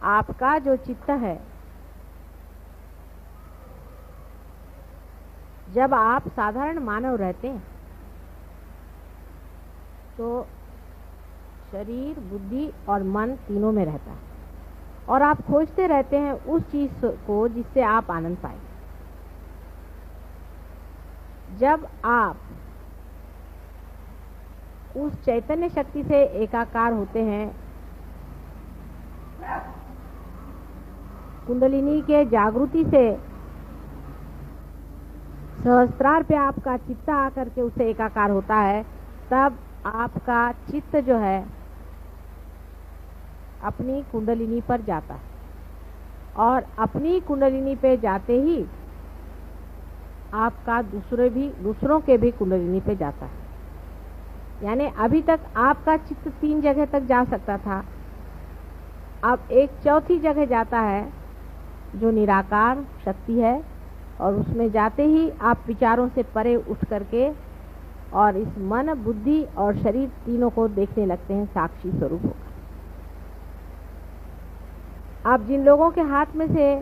आपका जो चित्त है, जब आप साधारण मानव रहते हैं तो शरीर, बुद्धि और मन तीनों में रहता है और आप खोजते रहते हैं उस चीज को जिससे आप आनंद पाए। जब आप उस चैतन्य शक्ति से एकाकार होते हैं, कुंडलिनी के जागृति से सहस्त्रार पे आपका चित्त आकर के उससे एकाकार होता है, तब आपका चित्त जो है अपनी कुंडलिनी पर जाता है और अपनी कुंडलिनी पे जाते ही आपका दूसरों के भी कुंडलिनी पे जाता है। यानी अभी तक आपका चित्त 3 जगह तक जा सकता था, अब एक चौथी जगह जाता है जो निराकार शक्ति है, और उसमें जाते ही आप विचारों से परे उठ करके और इस मन, बुद्धि और शरीर तीनों को देखने लगते हैं साक्षी स्वरूप होकर। आप जिन लोगों के हाथ में से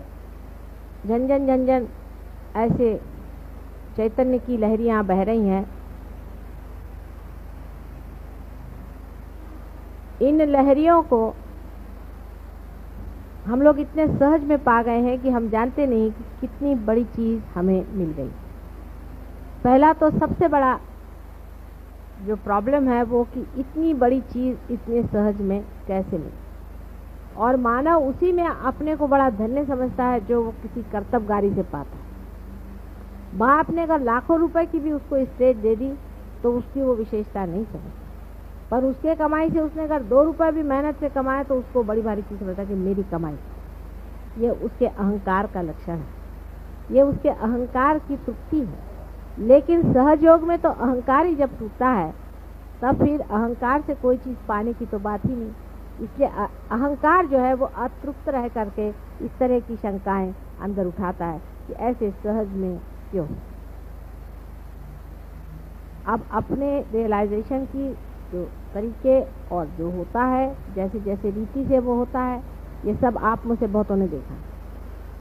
झंझन झंझन ऐसे चैतन्य की लहरियां बह रही हैं, इन लहरियों को हम लोग इतने सहज में पा गए हैं कि हम जानते नहीं कि कितनी बड़ी चीज हमें मिल गई। पहला तो सबसे बड़ा जो प्रॉब्लम है वो कि इतनी बड़ी चीज इतने सहज में कैसे मिली, और मानव उसी में अपने को बड़ा धन्य समझता है जो वो किसी कर्तव्यगारी से पाता है। बाप ने अगर लाखों रुपए की भी उसको स्टेज दे दी तो उसकी वो विशेषता नहीं समझता, पर उसके कमाई से उसने अगर 2 रुपए भी मेहनत से कमाए तो उसको बड़ी भारी चीज समझता कि मेरी कमाई। ये उसके अहंकार का लक्षण है, ये उसके अहंकार की तृप्ति है। लेकिन सहयोग में तो अहंकार ही जब टूटता है तब फिर अहंकार से कोई चीज पाने की तो बात ही नहीं। इसलिए अहंकार जो है वो अतृप्त रह करके इस तरह की शंकाएं अंदर उठाता है कि ऐसे सहज में क्यों। अब अपने रियलाइजेशन की जो तरीके और जो होता है, जैसे जैसे रीति से वो होता है, ये सब आप मुझसे बहुतों ने देखा।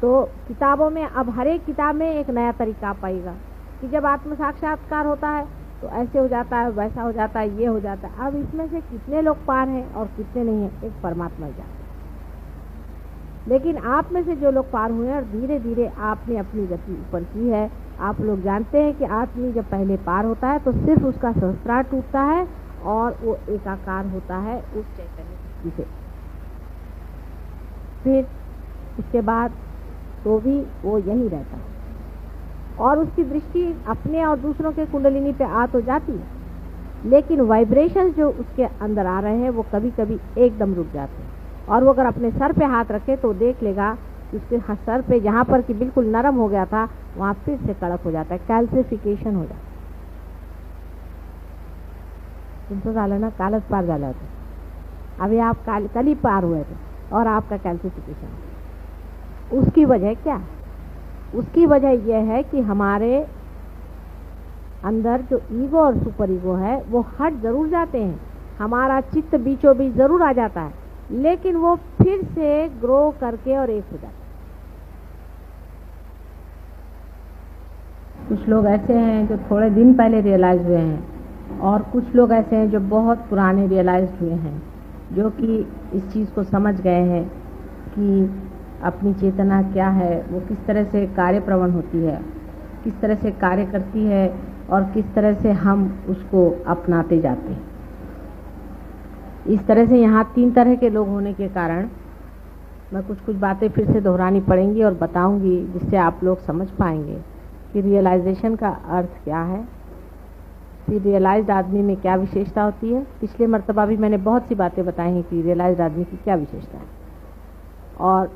तो किताबों में अब हर एक किताब में एक नया तरीका पाएगा कि जब आत्म साक्षात्कार होता है तो ऐसे हो जाता है, वैसा हो जाता है, ये हो जाता है। अब इसमें से कितने लोग पार हैं और कितने नहीं हैं, एक परमात्मा ही जानता है। लेकिन आप में से जो लोग पार हुए हैं और धीरे धीरे आपने अपनी गति ऊपर की है, आप लोग जानते हैं कि आदमी जब पहले पार होता है तो सिर्फ उसका सहस्त्रार टूटता है और वो एकाकार होता है उस चैतन्य शक्ति से। फिर उसके बाद तो भी वो यही रहता है और उसकी दृष्टि अपने और दूसरों के कुंडलिनी पे आ तो जाती है, लेकिन वाइब्रेशंस जो उसके अंदर आ रहे हैं वो कभी कभी एकदम रुक जाते हैं। और वो अगर अपने सर पे हाथ रखे तो देख लेगा कि उसके सर पे जहाँ पर कि बिल्कुल नरम हो गया था वहाँ फिर से कड़क हो जाता है, कैल्सिफिकेशन हो जाता है। तुमको झालं ना, कालच पार झाला होता, अभी आप कल ही पार हुए थे और आपका कैल्सिफिकेशन। उसकी वजह क्या है? उसकी वजह यह है कि हमारे अंदर जो ईगो और सुपर ईगो है वो हट जरूर जाते हैं, हमारा चित्त बीचों बीच जरूर आ जाता है, लेकिन वो फिर से ग्रो करके और एक हो जाता है। कुछ लोग ऐसे हैं जो थोड़े दिन पहले रियलाइज हुए हैं और कुछ लोग ऐसे हैं जो बहुत पुराने रियलाइज हुए हैं, जो कि इस चीज़ को समझ गए हैं कि अपनी चेतना क्या है, वो किस तरह से कार्य प्रवण होती है, किस तरह से कार्य करती है और किस तरह से हम उसको अपनाते जाते हैं। इस तरह से यहाँ 3 तरह के लोग होने के कारण मैं कुछ बातें फिर से दोहरानी पड़ेंगी और बताऊंगी, जिससे आप लोग समझ पाएंगे कि रियलाइजेशन का अर्थ क्या है, फिर रियलाइज्ड आदमी में क्या विशेषता होती है। पिछले मर्तबा भी मैंने बहुत सी बातें बताई हैं कि रियलाइज्ड आदमी की क्या विशेषता है और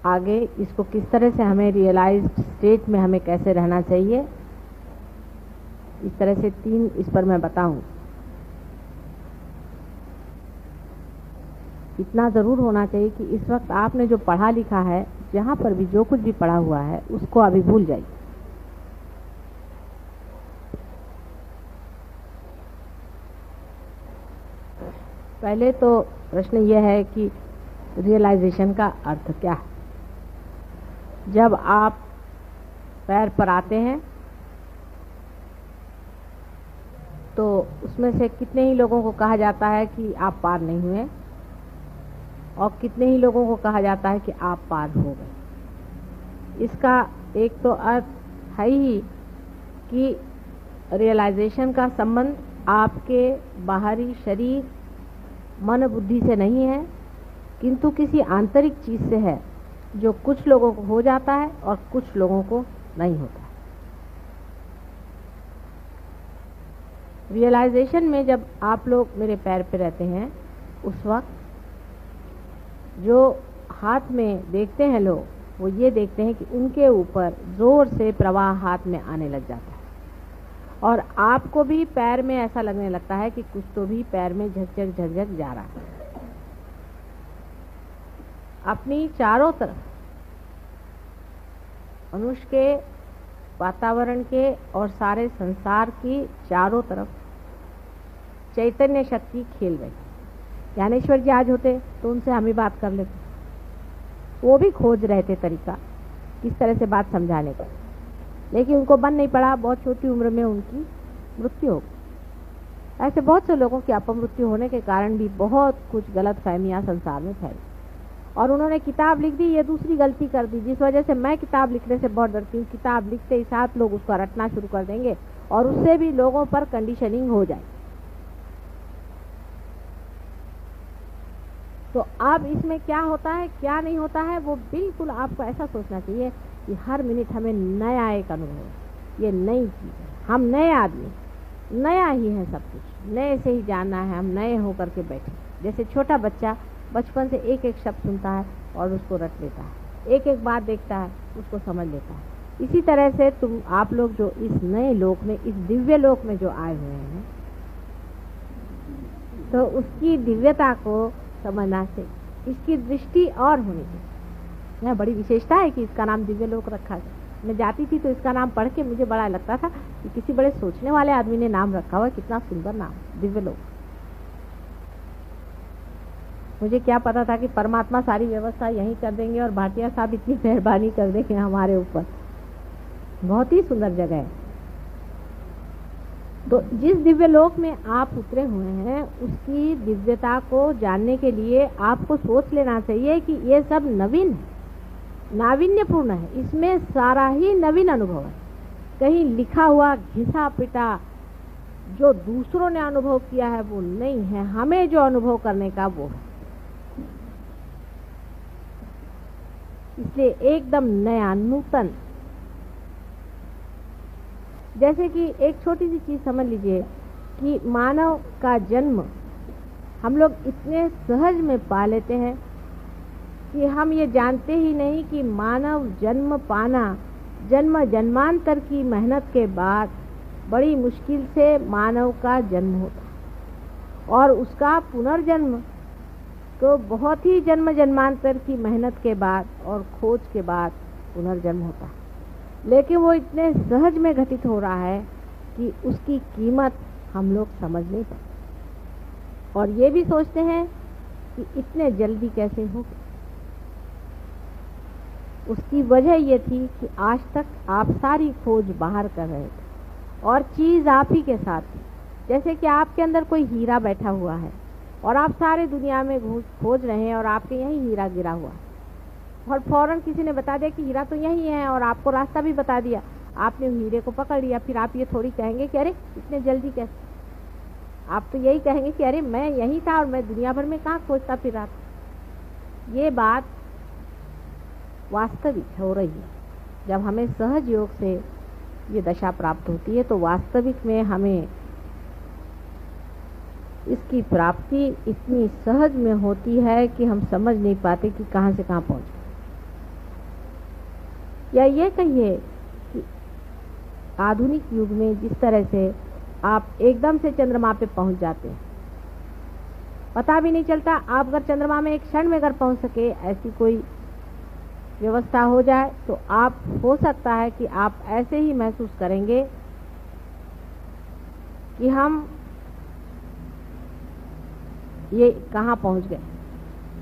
आगे इसको किस तरह से हमें रियलाइज्ड स्टेट में हमें कैसे रहना चाहिए, इस तरह से 3 इस पर मैं बताऊं। इतना ज़रूर होना चाहिए कि इस वक्त आपने जो पढ़ा लिखा है, जहाँ पर भी जो कुछ भी पढ़ा हुआ है उसको अभी भूल जाइए। पहले तो प्रश्न यह है कि रियलाइजेशन का अर्थ क्या है। जब आप पैर पर आते हैं तो उसमें से कितने ही लोगों को कहा जाता है कि आप पार नहीं हुए और कितने ही लोगों को कहा जाता है कि आप पार हो गए। इसका एक तो अर्थ है ही कि रियलाइजेशन का संबंध आपके बाहरी शरीर मन बुद्धि से नहीं है, किंतु किसी आंतरिक चीज से है जो कुछ लोगों को हो जाता है और कुछ लोगों को नहीं होता। रियलाइजेशन में जब आप लोग मेरे पैर पे रहते हैं उस वक्त जो हाथ में देखते हैं लोग, वो ये देखते हैं कि उनके ऊपर जोर से प्रवाह हाथ में आने लग जाता है और आपको भी पैर में ऐसा लगने लगता है कि कुछ तो भी पैर में झकझक झकझक जा रहा है। अपनी चारों तरफ मनुष्य के, वातावरण के और सारे संसार की चारों तरफ चैतन्य शक्ति खेल रही। ज्ञानेश्वर जी आज होते तो उनसे हम ही बात कर लेते, वो भी खोज रहे थे तरीका किस तरह से बात समझाने का, लेकिन उनको बन नहीं पड़ा। बहुत छोटी उम्र में उनकी मृत्यु हो गई। ऐसे बहुत से लोगों की अपमृत्यु होने के कारण भी बहुत कुछ गलत फहमियाँ संसार में फैली और उन्होंने किताब लिख दी। ये दूसरी गलती कर दी जिस वजह से मैं किताब लिखने से बहुत डरती हूँ। किताब लिखते ही साथ लोग उसको रटना शुरू कर देंगे और उससे भी लोगों पर कंडीशनिंग हो जाए। तो अब इसमें क्या होता है क्या नहीं होता है, वो बिल्कुल आपको ऐसा सोचना चाहिए कि हर मिनट हमें नया एक अनुभव है, ये नई चीज़ है, हम नए आदमी, नया ही है सब कुछ, नए से ही जानना है, हम नए होकर के बैठे। जैसे छोटा बच्चा बचपन से एक एक शब्द सुनता है और उसको रट लेता है, एक एक बात देखता है उसको समझ लेता है। इसी तरह से आप लोग जो इस नए लोक में, इस दिव्य लोक में जो आए हुए हैं, तो उसकी दिव्यता को समझना से इसकी दृष्टि और होनी चाहिए। यह बड़ी विशेषता है कि इसका नाम दिव्य लोक रखा है। मैं जाती थी तो इसका नाम पढ़ के मुझे बड़ा लगता था कि किसी बड़े सोचने वाले आदमी ने नाम रखा हुआ, कितना सुंदर नाम, दिव्य लोक। मुझे क्या पता था कि परमात्मा सारी व्यवस्था यहीं कर देंगे और भाटिया साहब इतनी मेहरबानी कर देंगे हमारे ऊपर। बहुत ही सुंदर जगह है। तो जिस दिव्य लोक में आप उतरे हुए हैं उसकी दिव्यता को जानने के लिए आपको सोच लेना चाहिए कि ये सब नवीन है, नावीन्यपूर्ण है, इसमें सारा ही नवीन अनुभव है। कहीं लिखा हुआ घिसा पिटा जो दूसरों ने अनुभव किया है वो नहीं है, हमें जो अनुभव करने का वो है। इसलिए एकदम नया, नूतन। जैसे कि एक छोटी सी चीज समझ लीजिए कि मानव का जन्म हम लोग इतने सहज में पा लेते हैं कि हम ये जानते ही नहीं कि मानव जन्म पाना जन्म जन्मांतर की मेहनत के बाद बड़ी मुश्किल से मानव का जन्म होता और उसका पुनर्जन्म तो बहुत ही जन्म जन्मांतर की मेहनत के बाद और खोज के बाद पुनर्जन्म होता है। लेकिन वो इतने सहज में घटित हो रहा है कि उसकी कीमत हम लोग समझ नहीं पाते और ये भी सोचते हैं कि इतने जल्दी कैसे हो। उसकी वजह ये थी कि आज तक आप सारी खोज बाहर कर रहे थे और चीज आप ही के साथ थी। जैसे कि आपके अंदर कोई हीरा बैठा हुआ है और आप सारे दुनिया में खोज रहे हैं और आपके यही हीरा गिरा हुआ है और फौरन किसी ने बता दिया कि हीरा तो यही है और आपको रास्ता भी बता दिया, आपने हीरे को पकड़ लिया। फिर आप ये थोड़ी कहेंगे कि अरे इतने जल्दी कैसे। आप तो यही कहेंगे कि अरे मैं यही था और मैं दुनिया भर में कहाँ खोजता फिर रहा था। ये बात वास्तविक हो रही है। जब हमें सहज योग से ये दशा प्राप्त होती है तो वास्तविक में हमें इसकी प्राप्ति इतनी सहज में होती है कि हम समझ नहीं पाते कि कहाँ से कहाँ पहुँच। या ये कहिए कि आधुनिक युग में जिस तरह से आप एकदम से चंद्रमा पे पहुंच जाते हैं, पता भी नहीं चलता। आप अगर चंद्रमा में एक क्षण में अगर पहुंच सके, ऐसी कोई व्यवस्था हो जाए तो आप हो सकता है कि आप ऐसे ही महसूस करेंगे कि हम ये कहाँ पहुंच गए,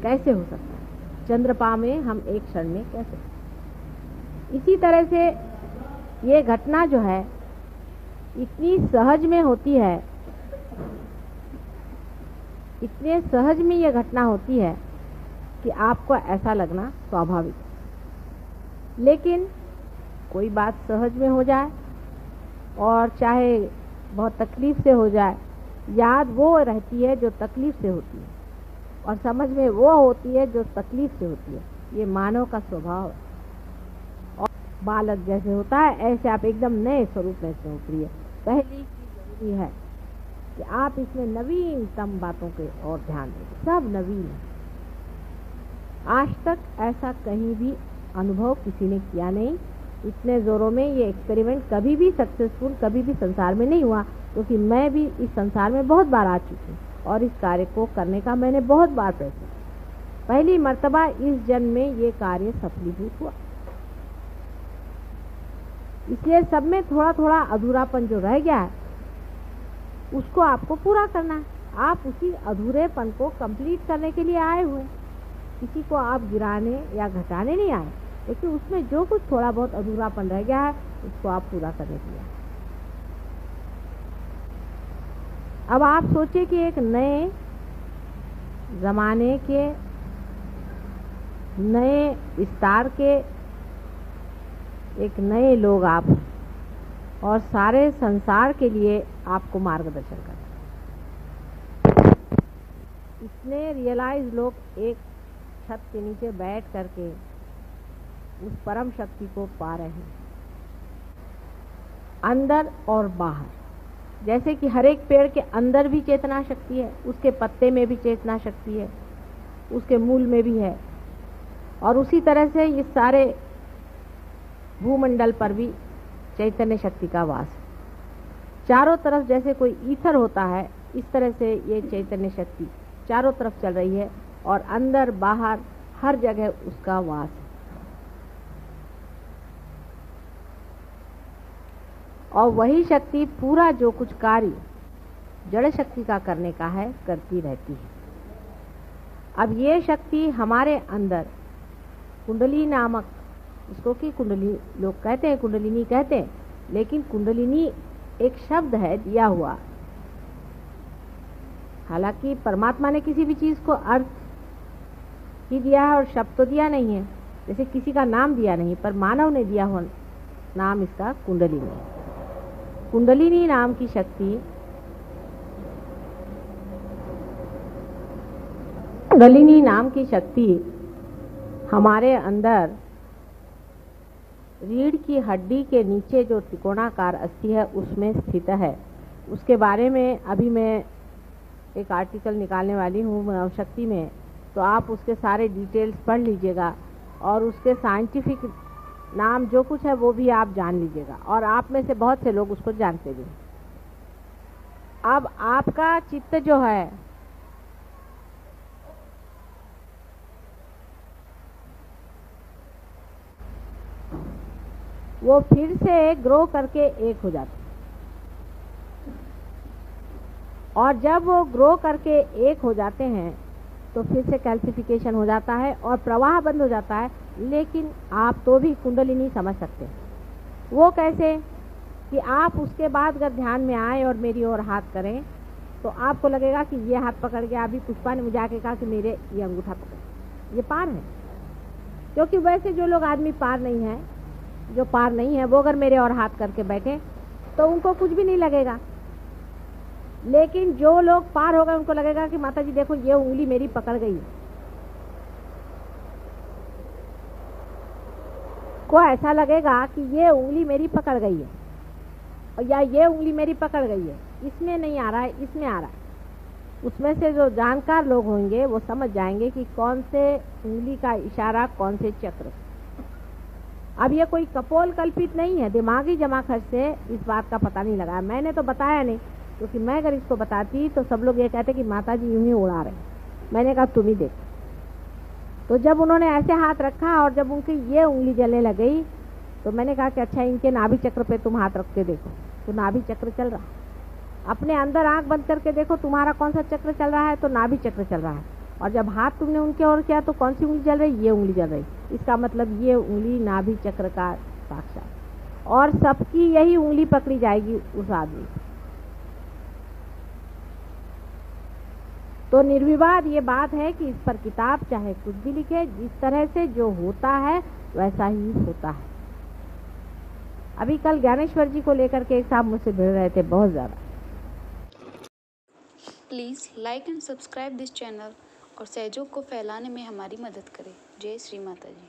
कैसे हो सकता है। चंद्रमा में हम एक क्षण में कह सकते। इसी तरह से ये घटना जो है इतनी सहज में होती है, इतने सहज में ये घटना होती है कि आपको ऐसा लगना स्वाभाविक है। लेकिन कोई बात सहज में हो जाए और चाहे बहुत तकलीफ से हो जाए, याद वो रहती है जो तकलीफ से होती है और समझ में वो होती है जो तकलीफ से होती है। ये मानव का स्वभाव है। और बालक जैसे होता है ऐसे आप एकदम नए स्वरूप में से उतरिए। पहली चीज जरूरी है कि आप इसमें नवीनतम बातों के और ध्यान दें। सब नवीन है। आज तक ऐसा कहीं भी अनुभव किसी ने किया नहीं। इतने जोरों में ये एक्सपेरिमेंट कभी भी सक्सेसफुल कभी भी संसार में नहीं हुआ, क्योंकि मैं भी इस संसार में बहुत बार आ चुकी हूँ और इस कार्य को करने का मैंने बहुत बार प्रयास किया। पहली मर्तबा इस जन्म में ये कार्य सफलीभूत हुआ। इसलिए सब में थोड़ा थोड़ा अधूरापन जो रह गया है उसको आपको पूरा करना है। आप उसी अधूरेपन को कंप्लीट करने के लिए आए हुए। किसी को आप गिराने या घटाने नहीं आए, लेकिन उसमें जो कुछ थोड़ा बहुत अधूरापन रह गया है उसको आप पूरा करने के लिए आए। अब आप सोचिए कि एक नए जमाने के, नए विस्तार के एक नए लोग आप, और सारे संसार के लिए आपको मार्गदर्शन करना। इतने रियलाइज लोग एक छत के नीचे बैठ करके उस परम शक्ति को पा रहे हैं, अंदर और बाहर। जैसे कि हर एक पेड़ के अंदर भी चेतना शक्ति है, उसके पत्ते में भी चेतना शक्ति है, उसके मूल में भी है, और उसी तरह से ये सारे भूमंडल पर भी चैतन्य शक्ति का वास है। चारों तरफ जैसे कोई ईथर होता है, इस तरह से ये चैतन्य शक्ति चारों तरफ चल रही है और अंदर बाहर हर जगह उसका वास है। और वही शक्ति पूरा जो कुछ कार्य जड़ शक्ति का करने का है करती रहती है। अब ये शक्ति हमारे अंदर कुंडली नामक, इसको कि कुंडली लोग कहते हैं, कुंडलिनी कहते हैं, लेकिन कुंडलिनी एक शब्द है दिया हुआ। हालांकि परमात्मा ने किसी भी चीज को अर्थ ही दिया है और शब्द तो दिया नहीं है, जैसे किसी का नाम दिया नहीं, पर मानव ने दिया हुआ नाम इसका कुंडलिनी। कुंडलिनी नाम की शक्ति, कुंडलिनी नाम की शक्ति हमारे अंदर रीढ़ की हड्डी के नीचे जो त्रिकोणाकार अस्थि है उसमें स्थित है। उसके बारे में अभी मैं एक आर्टिकल निकालने वाली हूँ शक्ति में, तो आप उसके सारे डिटेल्स पढ़ लीजिएगा और उसके साइंटिफिक नाम जो कुछ है वो भी आप जान लीजिएगा, और आप में से बहुत से लोग उसको जानते भी। अब आपका चित्त जो है वो फिर से ग्रो करके एक हो जाता है, और जब वो ग्रो करके एक हो जाते हैं तो फिर से कैल्सिफिकेशन हो जाता है और प्रवाह बंद हो जाता है। लेकिन आप तो भी कुंडलिनी समझ सकते हैं। वो कैसे कि आप उसके बाद अगर ध्यान में आए और मेरी ओर हाथ करें तो आपको लगेगा कि ये हाथ पकड़ के, अभी पुष्पा ने मुझे आके कहा कि मेरे ये अंगूठा पकड़, ये पार है। क्योंकि वैसे जो लोग आदमी पार नहीं है, जो पार नहीं है, वो अगर मेरे और हाथ करके बैठे तो उनको कुछ भी नहीं लगेगा। लेकिन जो लोग पार हो गए उनको लगेगा कि माता जी देखो ये उंगली मेरी पकड़ गई है। को ऐसा लगेगा कि ये उंगली मेरी पकड़ गई है, और या ये उंगली मेरी पकड़ गई है, इसमें नहीं आ रहा है, इसमें आ रहा है। उसमें से जो जानकार लोग होंगे वो समझ जाएंगे कि कौन से उंगली का इशारा, कौन से चक्र। अब ये कोई कपोल कल्पित नहीं है, दिमागी जमाखर्च से इस बात का पता नहीं लगा। मैंने तो बताया नहीं, क्योंकि मैं अगर इसको बताती तो सब लोग ये कहते कि माता जी यूं ही उड़ा रहे। मैंने कहा तुम ही देखो। तो जब उन्होंने ऐसे हाथ रखा और जब उनकी ये उंगली जलने लग गई तो मैंने कहा कि अच्छा इनके नाभि चक्र पे तुम हाथ रख के देखो, तो नाभि चक्र चल रहा। अपने अंदर आंख बंद करके देखो तुम्हारा कौन सा चक्र चल रहा है, तो नाभि चक्र चल रहा है। और जब हाथ तुमने उनके ओर किया तो कौन सी उंगली जल रही? ये उंगली जल रही। इसका मतलब ये उंगली नाभि चक्र का साक्षात, और सबकी यही उंगली पकड़ी जाएगी उस आदमी। तो निर्विवाद ये बात है कि इस पर किताब चाहे कुछ भी लिखे, जिस तरह से जो होता है वैसा ही होता है। अभी कल ज्ञानेश्वर जी को लेकर के एक साहब मुझसे भिड़ रहे थे बहुत ज़्यादा। Please like and subscribe this channel और सहयोग को फैलाने में हमारी मदद करें। जय श्री माता जी।